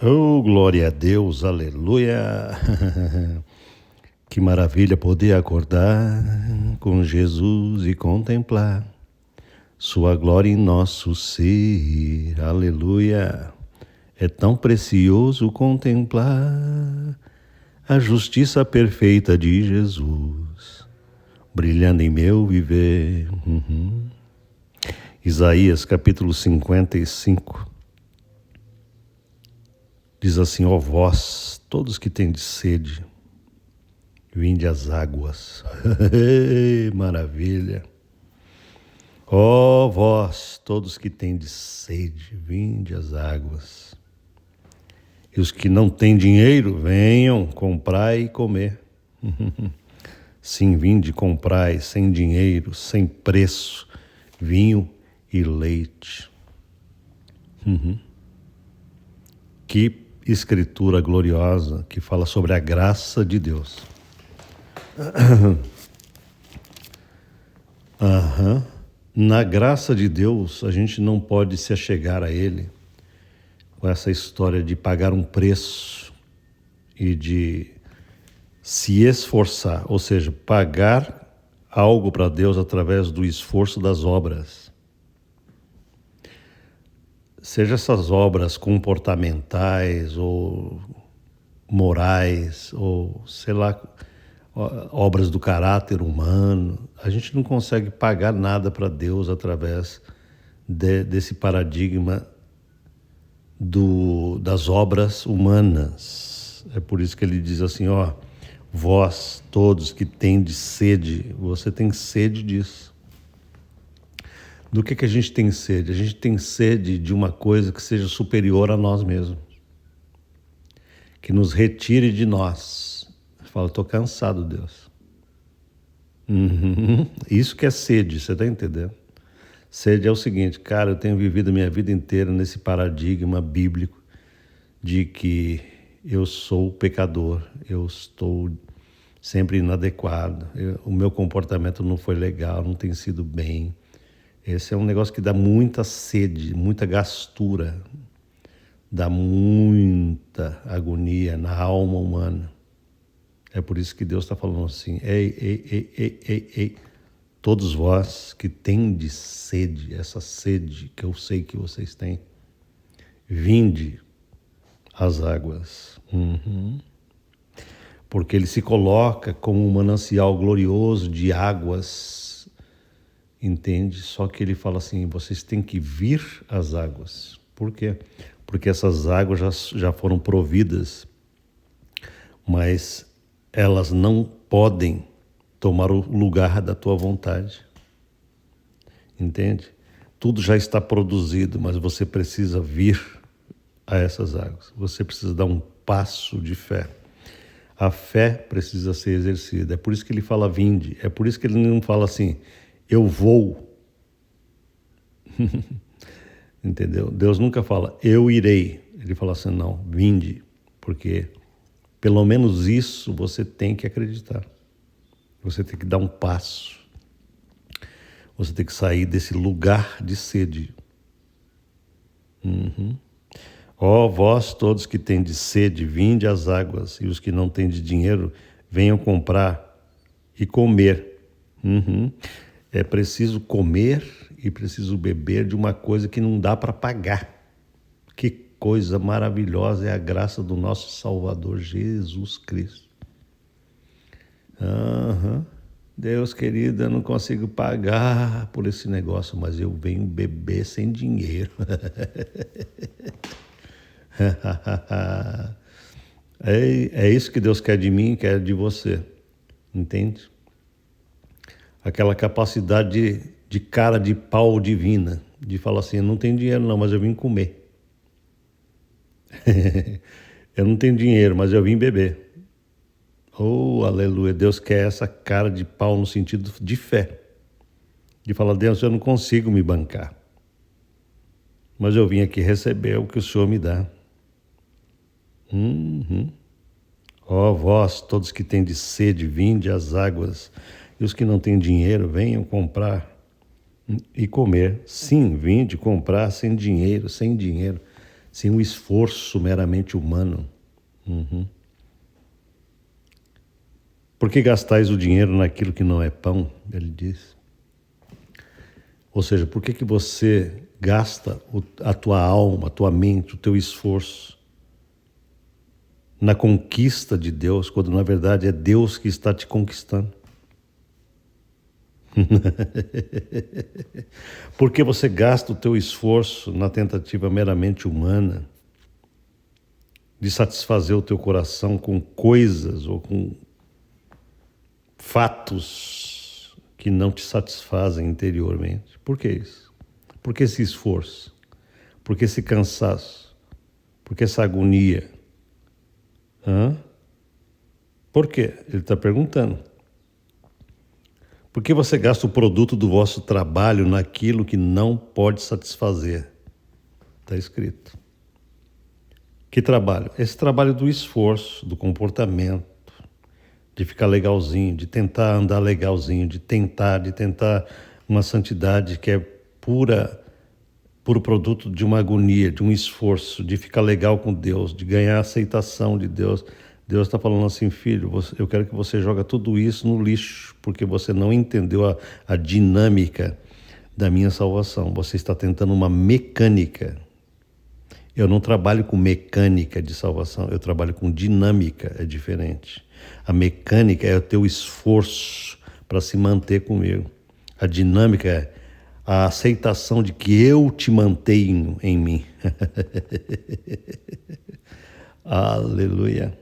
Oh, glória a Deus, aleluia! Que maravilha poder acordar com Jesus e contemplar Sua glória em nosso ser, aleluia! É tão precioso contemplar a justiça perfeita de Jesus, brilhando em meu viver. Isaías capítulo 55 diz assim: ó vós, todos que tendes sede, vinde às águas. Maravilha! Ó vós, todos que tendes sede, vinde às águas. E os que não têm dinheiro, venham, comprai e comer. Sim, vinde, comprai, sem dinheiro, sem preço, vinho e leite. Que escritura gloriosa que fala sobre a graça de Deus. Na graça de Deus, a gente não pode se achegar a Ele com essa história de pagar um preço e de se esforçar, ou seja, pagar algo para Deus através do esforço das obras. Seja essas obras comportamentais ou morais, ou sei lá, obras do caráter humano, a gente não consegue pagar nada para Deus através desse paradigma das obras humanas. É por isso que ele diz assim, ó, vós todos que tendes sede, você tem sede disso. Do que a gente tem sede? A gente tem sede de uma coisa que seja superior a nós mesmos, que nos retire de nós. Fala, estou cansado, Deus. Isso que é sede, você está entendendo? Sede é o seguinte, cara, eu tenho vivido a minha vida inteira nesse paradigma bíblico de que eu sou pecador, eu estou sempre inadequado, o meu comportamento não foi legal, não tem sido bem. Esse é um negócio que dá muita sede, muita gastura, dá muita agonia na alma humana. É por isso que Deus está falando assim, ei, todos vós que tendes sede, essa sede que eu sei que vocês têm, vinde às águas. Porque ele se coloca como um manancial glorioso de águas, entende? Só que ele fala assim, vocês têm que vir às águas. Por quê? Porque essas águas já foram providas, mas elas não podem tomar o lugar da tua vontade, entende? Tudo já está produzido, mas você precisa vir a essas águas. Você precisa dar um passo de fé. A fé precisa ser exercida. É por isso que ele fala vinde. É por isso que ele não fala assim, eu vou. Entendeu? Deus nunca fala, eu irei. Ele fala assim, não, vinde. Porque pelo menos isso você tem que acreditar. Você tem que dar um passo. Você tem que sair desse lugar de sede. Ó vós todos que tendes sede, vinde às águas, e os que não têm de dinheiro, venham comprar e comer. É preciso comer e preciso beber de uma coisa que não dá para pagar. Que coisa maravilhosa é a graça do nosso Salvador Jesus Cristo. Deus querido, eu não consigo pagar por esse negócio, mas eu venho beber sem dinheiro. É isso que Deus quer de mim, quer de você, entende? Aquela capacidade de cara de pau divina, de falar assim, eu não tenho dinheiro não, mas eu vim comer. Eu não tenho dinheiro, mas eu vim beber. Oh, aleluia, Deus quer essa cara de pau no sentido de fé. De falar, Deus, eu não consigo me bancar, mas eu vim aqui receber o que o Senhor me dá. Ó vós, todos que têm de sede, vinde às águas, e os que não têm dinheiro, venham comprar e comer. Sim, vinde comprar sem dinheiro, sem um esforço meramente humano. Por que gastais o dinheiro naquilo que não é pão? Ele diz. Ou seja, por que você gasta a tua alma, a tua mente, o teu esforço na conquista de Deus, quando na verdade é Deus que está te conquistando? Por que você gasta o teu esforço na tentativa meramente humana de satisfazer o teu coração com coisas ou com fatos que não te satisfazem interiormente? Por que isso? Por que esse esforço? Por que esse cansaço? Por que essa agonia? Por quê? Ele está perguntando. Por que você gasta o produto do vosso trabalho naquilo que não pode satisfazer? Está escrito. Que trabalho? Esse trabalho do esforço, do comportamento, de ficar legalzinho, de tentar andar legalzinho, de tentar uma santidade que é puro produto de uma agonia, de um esforço, de ficar legal com Deus, de ganhar a aceitação de Deus. Deus está falando assim, filho, eu quero que você jogue tudo isso no lixo, porque você não entendeu a dinâmica da minha salvação. Você está tentando uma mecânica. Eu não trabalho com mecânica de salvação, eu trabalho com dinâmica, é diferente. A mecânica é o teu esforço para se manter comigo. A dinâmica é a aceitação de que eu te mantenho em mim. Aleluia.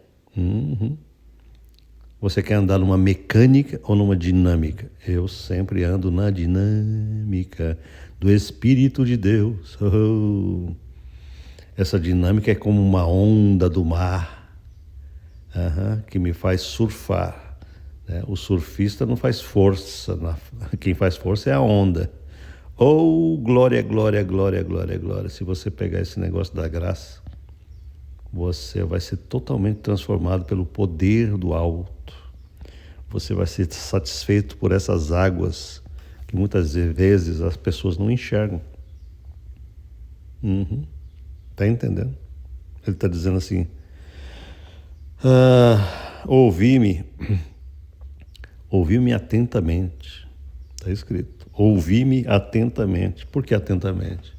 Você quer andar numa mecânica ou numa dinâmica? Eu sempre ando na dinâmica do Espírito de Deus. Essa dinâmica é como uma onda do mar, que me faz surfar. O surfista não faz força, quem faz força é a onda. Oh, glória, glória, glória, glória, glória. Se você pegar esse negócio da graça, você vai ser totalmente transformado pelo poder do alto. Você vai ser satisfeito por essas águas que muitas vezes as pessoas não enxergam. Está entendendo? Ele está dizendo assim, ouvi-me atentamente. Está escrito, ouvi-me atentamente. Por que atentamente?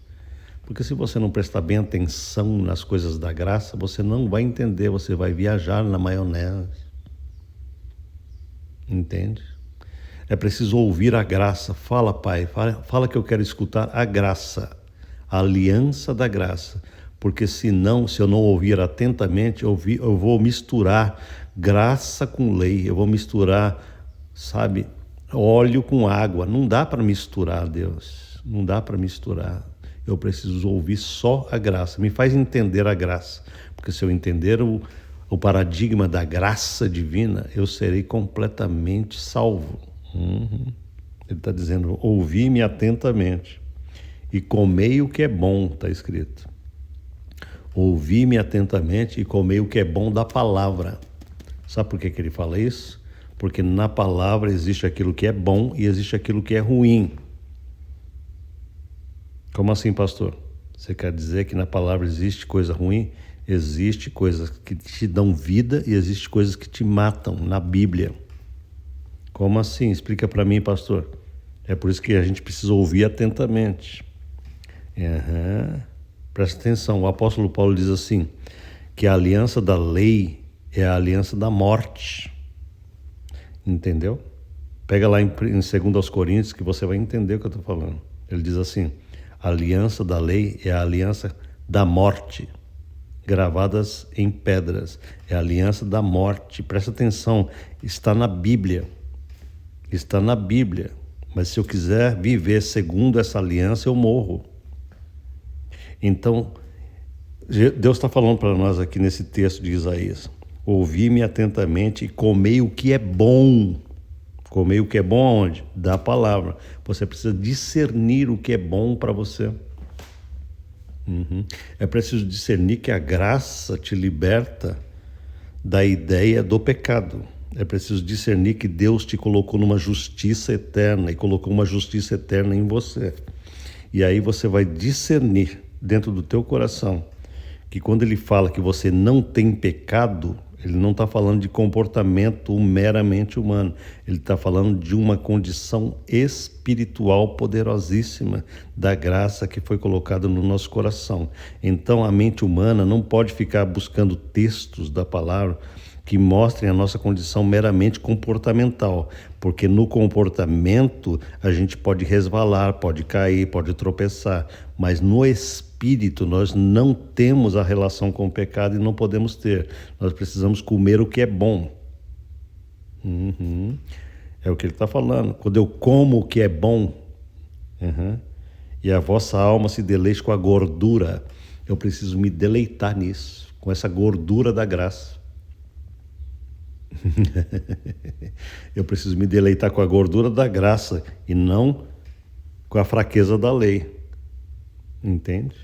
Porque se você não prestar bem atenção nas coisas da graça, você não vai entender, você vai viajar na maionese. Entende? É preciso ouvir a graça. Fala, Pai, fala que eu quero escutar a graça, a aliança da graça. Porque senão, se eu não ouvir atentamente, eu vou misturar graça com lei, eu vou misturar, sabe, óleo com água. Não dá para misturar, Deus, não dá para misturar. Eu preciso ouvir só a graça. Me faz entender a graça, porque se eu entender o paradigma da graça divina, eu serei completamente salvo. Ele está dizendo, ouvi-me atentamente e comei o que é bom, está escrito. Ouvi-me atentamente e comei o que é bom da palavra. Sabe por que ele fala isso? Porque na palavra existe aquilo que é bom e existe aquilo que é ruim. Como assim, pastor? Você quer dizer que na palavra existe coisa ruim? Existe coisas que te dão vida e existe coisas que te matam na Bíblia. Como assim? Explica para mim, pastor. É por isso que a gente precisa ouvir atentamente. Presta atenção, o apóstolo Paulo diz assim, que a aliança da lei é a aliança da morte. Entendeu? Pega lá em 2 Coríntios que você vai entender o que eu estou falando. Ele diz assim, a aliança da lei é a aliança da morte, gravadas em pedras. É a aliança da morte. Presta atenção, está na Bíblia. Está na Bíblia. Mas se eu quiser viver segundo essa aliança, eu morro. Então, Deus está falando para nós aqui nesse texto de Isaías. Ouvi-me atentamente e comei o que é bom. Comei o que é bom aonde? Da palavra. Você precisa discernir o que é bom para você. É preciso discernir que a graça te liberta da ideia do pecado. É preciso discernir que Deus te colocou numa justiça eterna e colocou uma justiça eterna em você. E aí você vai discernir dentro do teu coração que quando ele fala que você não tem pecado, ele não está falando de comportamento meramente humano. Ele está falando de uma condição espiritual poderosíssima da graça que foi colocada no nosso coração. Então a mente humana não pode ficar buscando textos da palavra que mostrem a nossa condição meramente comportamental, porque no comportamento a gente pode resvalar, pode cair, pode tropeçar, mas no espírito nós não temos a relação com o pecado e não podemos ter. Nós precisamos comer o que é bom. É o que ele está falando. Quando eu como o que é bom, e a vossa alma se deleite com a gordura, eu preciso me deleitar nisso, com essa gordura da graça. Eu preciso me deleitar com a gordura da graça e não com a fraqueza da lei. Entende?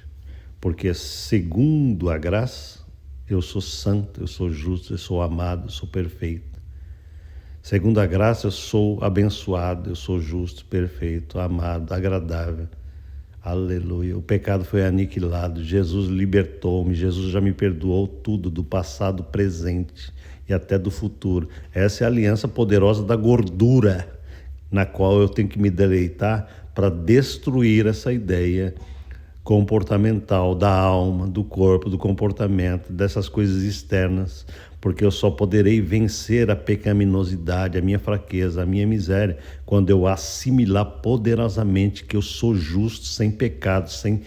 Porque segundo a graça, eu sou santo, eu sou justo, eu sou amado, eu sou perfeito. Segundo a graça, eu sou abençoado, eu sou justo, perfeito, amado, agradável. Aleluia. O pecado foi aniquilado, Jesus libertou-me, Jesus já me perdoou tudo do passado, presente e até do futuro. Essa é a aliança poderosa da gordura, na qual eu tenho que me deleitar para destruir essa ideia comportamental da alma, do corpo, do comportamento, dessas coisas externas, porque eu só poderei vencer a pecaminosidade, a minha fraqueza, a minha miséria, quando eu assimilar poderosamente que eu sou justo, sem pecado, sem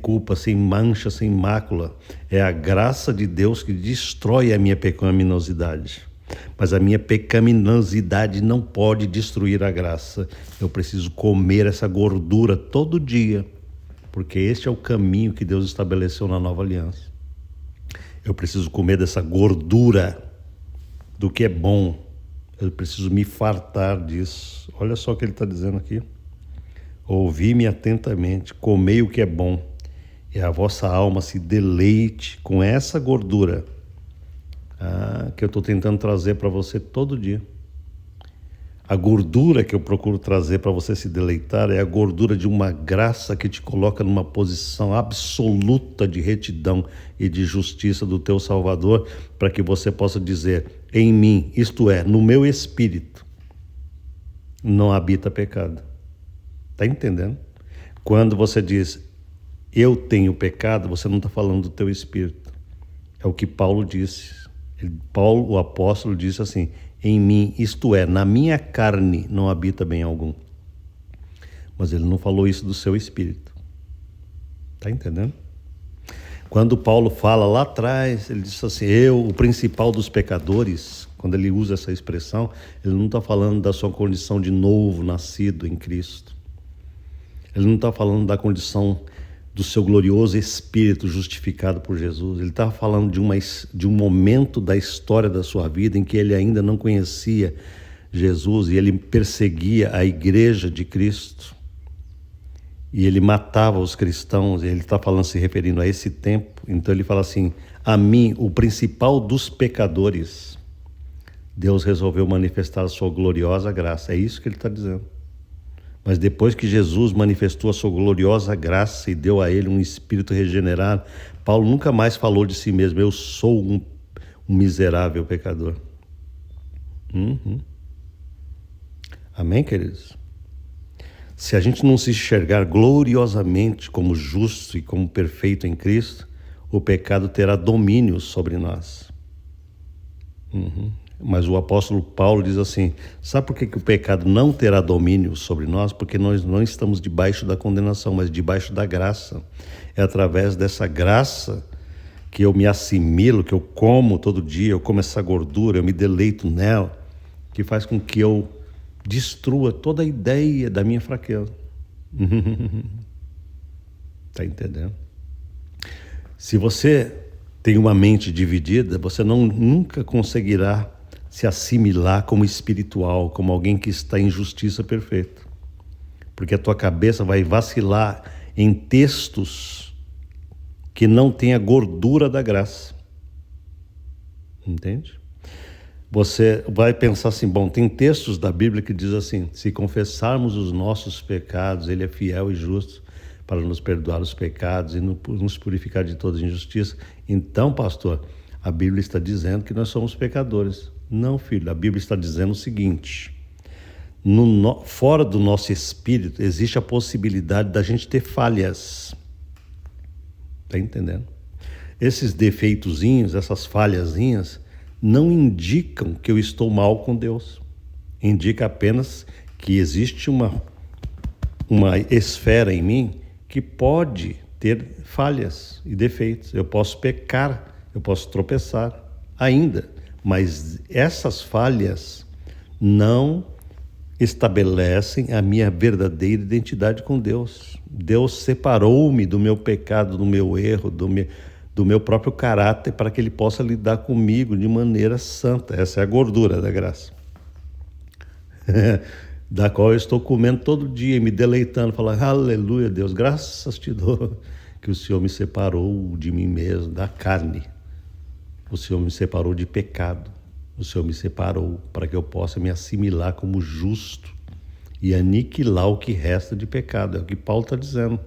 culpa, sem mancha, sem mácula. É a graça de Deus que destrói a minha pecaminosidade. Mas a minha pecaminosidade não pode destruir a graça. Eu preciso comer essa gordura todo dia, porque este é o caminho que Deus estabeleceu na nova aliança. Eu preciso comer dessa gordura do que é bom. Eu preciso me fartar disso. Olha só o que ele está dizendo aqui. Ouvi-me atentamente, comei o que é bom, e a vossa alma se deleite com essa gordura que eu estou tentando trazer para você todo dia. A gordura que eu procuro trazer para você se deleitar é a gordura de uma graça que te coloca numa posição absoluta de retidão e de justiça do teu Salvador, para que você possa dizer: em mim, isto é, no meu espírito, não habita pecado. Está entendendo? Quando você diz, eu tenho pecado, você não está falando do teu espírito. É o que Paulo disse. Paulo, o apóstolo, disse assim: em mim, isto é, na minha carne, não habita bem algum. Mas ele não falou isso do seu espírito. Está entendendo? Quando Paulo fala lá atrás, ele diz assim, o principal dos pecadores, quando ele usa essa expressão, ele não está falando da sua condição de novo nascido em Cristo. Ele não está falando da condição do seu glorioso espírito justificado por Jesus. Ele está falando de um momento da história da sua vida em que ele ainda não conhecia Jesus e ele perseguia a igreja de Cristo. E ele matava os cristãos. Ele está falando, se referindo a esse tempo. Então ele fala assim, a mim, o principal dos pecadores, Deus resolveu manifestar a sua gloriosa graça. É isso que ele está dizendo. Mas depois que Jesus manifestou a sua gloriosa graça e deu a ele um espírito regenerado, Paulo nunca mais falou de si mesmo, eu sou um miserável pecador. Amém, queridos? Se a gente não se enxergar gloriosamente como justo e como perfeito em Cristo, o pecado terá domínio sobre nós. Mas o apóstolo Paulo diz assim, sabe por que o pecado não terá domínio sobre nós? Porque nós não estamos debaixo da condenação, mas debaixo da graça. É através dessa graça que eu me assimilo, que eu como todo dia, eu como essa gordura, eu me deleito nela, que faz com que eu destrua toda a ideia da minha fraqueza. Está entendendo? Se você tem uma mente dividida, você nunca conseguirá se assimilar como espiritual, como alguém que está em justiça perfeita. Porque a tua cabeça vai vacilar em textos que não têm a gordura da graça. Entende? Você vai pensar assim, bom, tem textos da Bíblia que diz assim, se confessarmos os nossos pecados, Ele é fiel e justo para nos perdoar os pecados e nos purificar de toda injustiça. Então, pastor, a Bíblia está dizendo que nós somos pecadores. Não, filho, a Bíblia está dizendo o seguinte: fora do nosso espírito existe a possibilidade da gente ter falhas. Está entendendo? Esses defeitozinhos, essas falhazinhas, não indicam que eu estou mal com Deus. Indica apenas que existe uma esfera em mim que pode ter falhas e defeitos. Eu posso pecar, eu posso tropeçar ainda, mas essas falhas não estabelecem a minha verdadeira identidade com Deus. Deus separou-me do meu pecado, do meu erro, do meu próprio caráter, para que Ele possa lidar comigo de maneira santa. Essa é a gordura da graça. Da qual eu estou comendo todo dia, me deleitando, falando, aleluia, Deus, graças te dou que o Senhor me separou de mim mesmo, da carne. O Senhor me separou de pecado. O Senhor me separou para que eu possa me assimilar como justo e aniquilar o que resta de pecado. É o que Paulo está dizendo.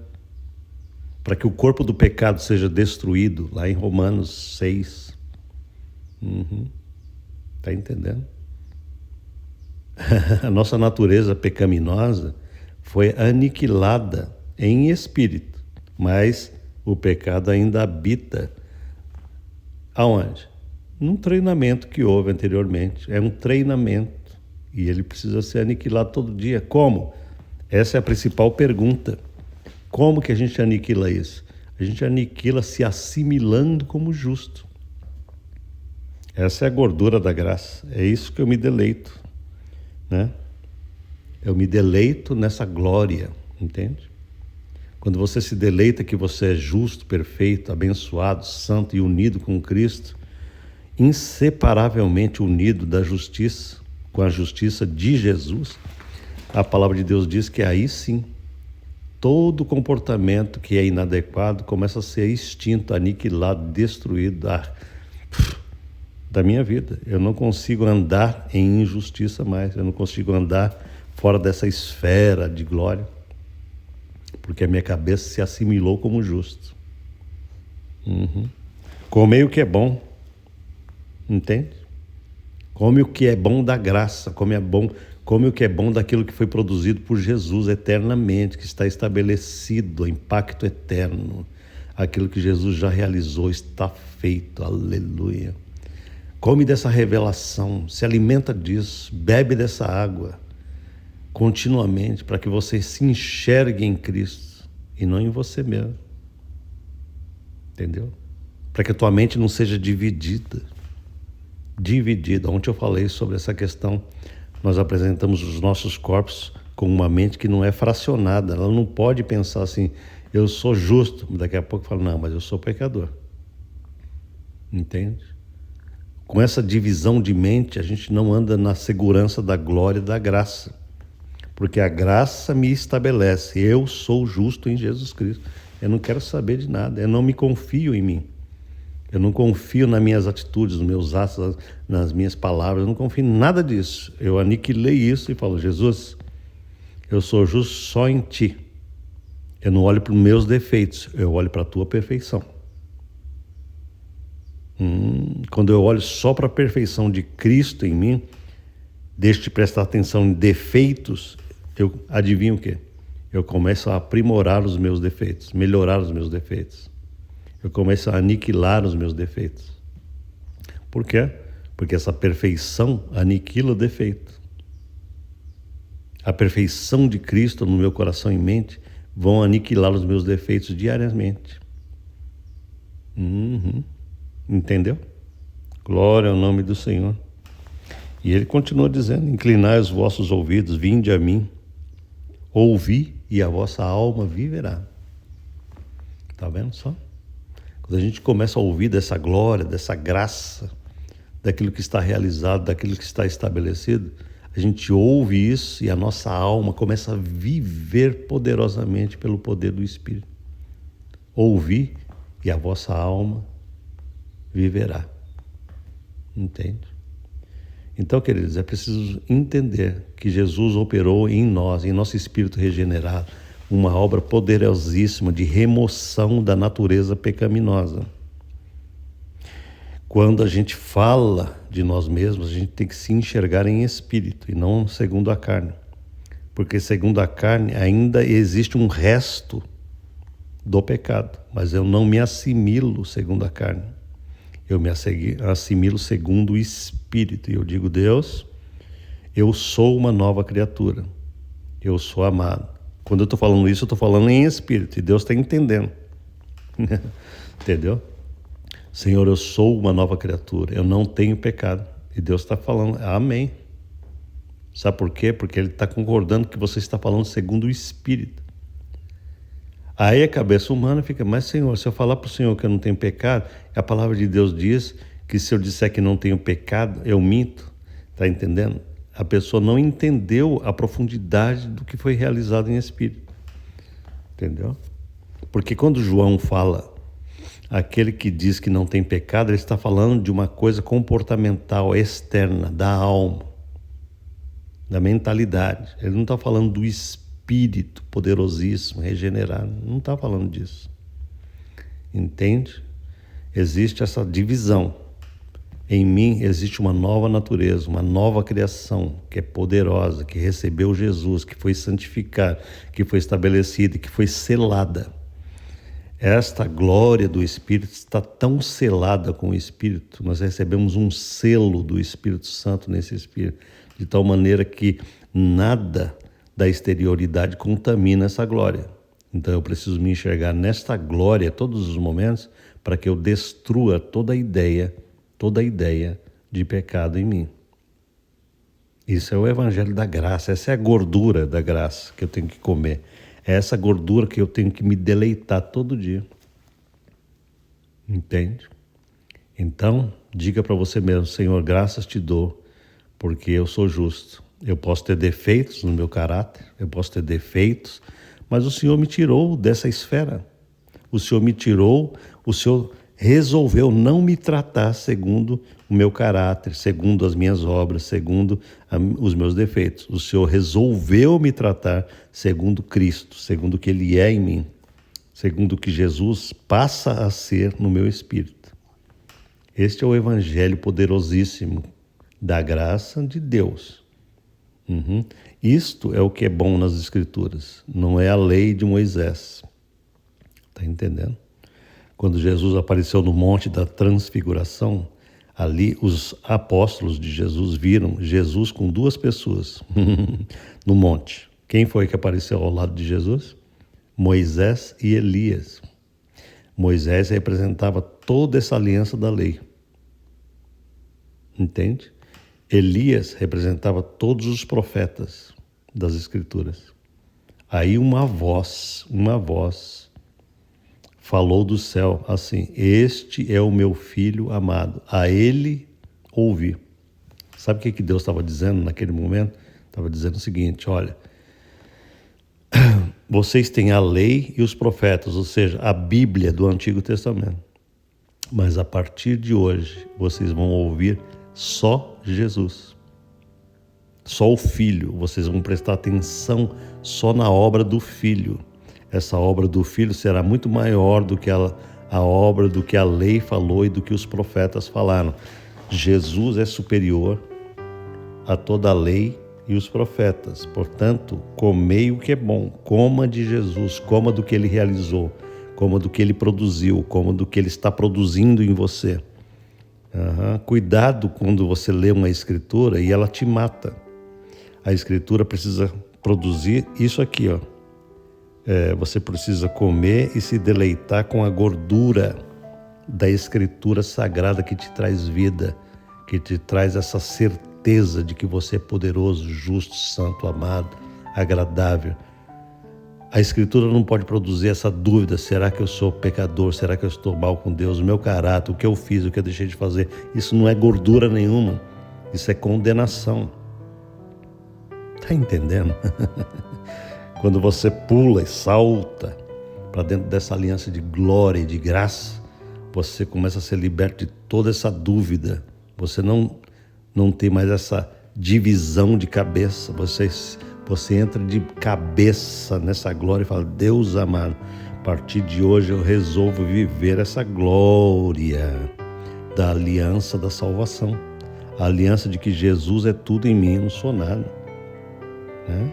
Para que o corpo do pecado seja destruído, lá em Romanos 6. Está entendendo? A nossa natureza pecaminosa foi aniquilada em espírito, mas o pecado ainda habita. Aonde? Num treinamento que houve anteriormente. É um treinamento e ele precisa ser aniquilado todo dia. Como? Essa é a principal pergunta. Como que a gente aniquila isso? A gente aniquila se assimilando como justo. Essa é a gordura da graça. É isso que eu me deleito, né? Eu me deleito nessa glória, entende? Quando você se deleita que você é justo, perfeito, abençoado, santo e unido com Cristo, inseparavelmente unido da justiça, com a justiça de Jesus, a palavra de Deus diz que aí sim, todo comportamento que é inadequado começa a ser extinto, aniquilado, destruído da minha vida. Eu não consigo andar em injustiça mais, eu não consigo andar fora dessa esfera de glória, porque a minha cabeça se assimilou como justo. Comei o que é bom, entende? Come o que é bom da graça, come o que é bom daquilo que foi produzido por Jesus eternamente, que está estabelecido em pacto eterno. Aquilo que Jesus já realizou está feito, aleluia. Come dessa revelação, se alimenta disso, bebe dessa água continuamente, para que você se enxergue em Cristo e não em você mesmo. Entendeu? Para que a tua mente não seja dividida. Ontem eu falei sobre essa questão. Nós apresentamos os nossos corpos com uma mente que não é fracionada. Ela não pode pensar assim, eu sou justo. Daqui a pouco fala, não, mas eu sou pecador. Entende? Com essa divisão de mente, a gente não anda na segurança da glória e da graça. Porque a graça me estabelece. Eu sou justo em Jesus Cristo. Eu não quero saber de nada. Eu não me confio em mim. Eu não confio nas minhas atitudes, nos meus atos, nas minhas palavras. Eu não confio em nada disso. Eu aniquilei isso e falo, Jesus, eu sou justo só em Ti. Eu não olho para os meus defeitos. Eu olho para a Tua perfeição. Quando eu olho só para a perfeição de Cristo em mim, deixo de prestar atenção em defeitos, eu adivinho o quê? Eu começo a aprimorar os meus defeitos, melhorar os meus defeitos. Eu começo a aniquilar os meus defeitos. Por quê? Porque essa perfeição aniquila o defeito. A perfeição de Cristo no meu coração e mente vão aniquilar os meus defeitos diariamente. Entendeu? Glória ao nome do Senhor. E ele continua dizendo, inclinai os vossos ouvidos, vinde a mim, ouvi e a vossa alma viverá. Está vendo só? Quando a gente começa a ouvir dessa glória, dessa graça, daquilo que está realizado, daquilo que está estabelecido, a gente ouve isso e a nossa alma começa a viver poderosamente pelo poder do Espírito. Ouvi e a vossa alma viverá. Entende? Então, queridos, é preciso entender que Jesus operou em nós, em nosso espírito regenerado, uma obra poderosíssima de remoção da natureza pecaminosa. Quando a gente fala de nós mesmos, a gente tem que se enxergar em espírito e não segundo a carne. Porque segundo a carne ainda existe um resto do pecado, mas eu não me assimilo segundo a carne. Eu me assimilo segundo o Espírito. E eu digo, Deus, eu sou uma nova criatura. Eu sou amado. Quando eu estou falando isso, eu estou falando em Espírito. E Deus está entendendo. Entendeu? Senhor, eu sou uma nova criatura. Eu não tenho pecado. E Deus está falando, amém. Sabe por quê? Porque Ele está concordando que você está falando segundo o Espírito. Aí a cabeça humana fica, mas Senhor, se eu falar para o Senhor que eu não tenho pecado, a palavra de Deus diz que se eu disser que não tenho pecado, eu minto. Está entendendo? A pessoa não entendeu a profundidade do que foi realizado em Espírito. Entendeu? Porque quando João fala, aquele que diz que não tem pecado, ele está falando de uma coisa comportamental, externa, da alma, da mentalidade. Ele não está falando do Espírito poderosíssimo, regenerado. Não está falando disso. Entende? Existe essa divisão. Em mim existe uma nova natureza, uma nova criação que é poderosa, que recebeu Jesus, que foi santificada, que foi estabelecida, que foi selada. Esta glória do Espírito está tão selada com o Espírito, nós recebemos um selo do Espírito Santo nesse Espírito, de tal maneira que nada da exterioridade contamina essa glória. Então eu preciso me enxergar nesta glória todos os momentos para que eu destrua toda a ideia de pecado em mim. Isso é o evangelho da graça, essa é a gordura da graça que eu tenho que comer. É essa gordura que eu tenho que me deleitar todo dia. Entende? Então, diga para você mesmo, Senhor, graças te dou, porque eu sou justo. Eu posso ter defeitos no meu caráter, eu posso ter defeitos, mas o Senhor me tirou dessa esfera. O Senhor me tirou, o Senhor resolveu não me tratar segundo o meu caráter, segundo as minhas obras, segundo os meus defeitos. O Senhor resolveu me tratar segundo Cristo, segundo o que Ele é em mim, segundo o que Jesus passa a ser no meu espírito. Este é o evangelho poderosíssimo da graça de Deus. Isto é o que é bom nas Escrituras, não é a lei de Moisés. Está entendendo? Quando Jesus apareceu no Monte da Transfiguração, ali os apóstolos de Jesus viram Jesus com duas pessoas no monte. Quem foi que apareceu ao lado de Jesus? Moisés e Elias. Moisés representava toda essa aliança da lei. Entende? Elias representava todos os profetas das Escrituras. Aí uma voz falou do céu assim, este é o meu filho amado, a ele ouvi. Sabe o que Deus estava dizendo naquele momento? Estava dizendo o seguinte, olha, vocês têm a lei e os profetas, ou seja, a Bíblia do Antigo Testamento. Mas a partir de hoje, vocês vão ouvir só Jesus. Só o Filho, vocês vão prestar atenção só na obra do Filho. Essa obra do Filho será muito maior do que a obra do que a lei falou e do que os profetas falaram. Jesus é superior a toda a lei e os profetas. Portanto, comei o que é bom, coma de Jesus, coma do que Ele realizou, coma do que Ele produziu, coma do que Ele está produzindo em você. Cuidado quando você lê uma escritura e ela te mata. A escritura precisa produzir isso aqui, ó. Você precisa comer e se deleitar com a gordura da Escritura Sagrada que te traz vida, que te traz essa certeza de que você é poderoso, justo, santo, amado, agradável. A Escritura não pode produzir essa dúvida, será que eu sou pecador, será que eu estou mal com Deus, o meu caráter, o que eu fiz, o que eu deixei de fazer. Isso não é gordura nenhuma, isso é condenação. Está entendendo? Quando você pula e salta para dentro dessa aliança de glória e de graça, você começa a ser liberto de toda essa dúvida. Você não tem mais essa divisão de cabeça. Você entra de cabeça nessa glória e fala: Deus amado, a partir de hoje eu resolvo viver essa glória da aliança da salvação. A aliança de que Jesus é tudo em mim, eu não sou nada. Né?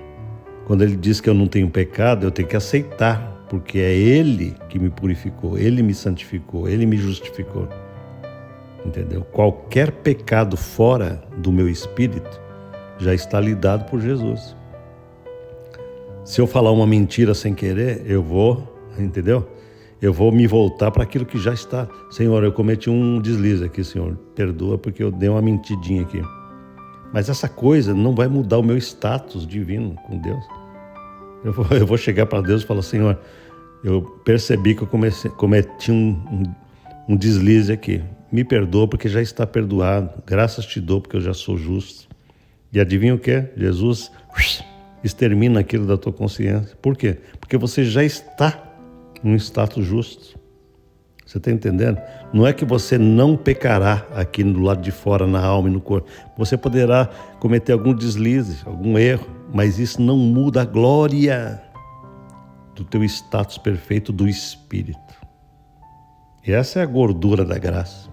Quando ele diz que eu não tenho pecado, eu tenho que aceitar, porque é Ele que me purificou, Ele me santificou, Ele me justificou. Entendeu? Qualquer pecado fora do meu espírito já está lidado por Jesus. Se eu falar uma mentira sem querer, eu vou, entendeu? Eu vou me voltar para aquilo que já está. Senhor, eu cometi um deslize aqui, Senhor. Perdoa porque eu dei uma mentidinha aqui. Mas essa coisa não vai mudar o meu status divino com Deus. Eu vou chegar para Deus e falar: Senhor, eu percebi que eu cometi um deslize aqui. Me perdoa porque já está perdoado. Graças te dou porque eu já sou justo. E adivinha o que? Jesus extermina aquilo da tua consciência. Por quê? Porque você já está num status justo. Você está entendendo? Não é que você não pecará aqui do lado de fora, na alma e no corpo. Você poderá cometer algum deslize, algum erro, mas isso não muda a glória do teu status perfeito do Espírito. E essa é a gordura da graça.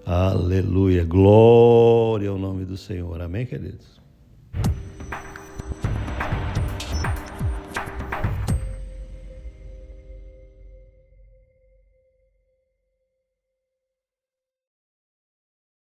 Aleluia, glória ao nome do Senhor. Amém, queridos?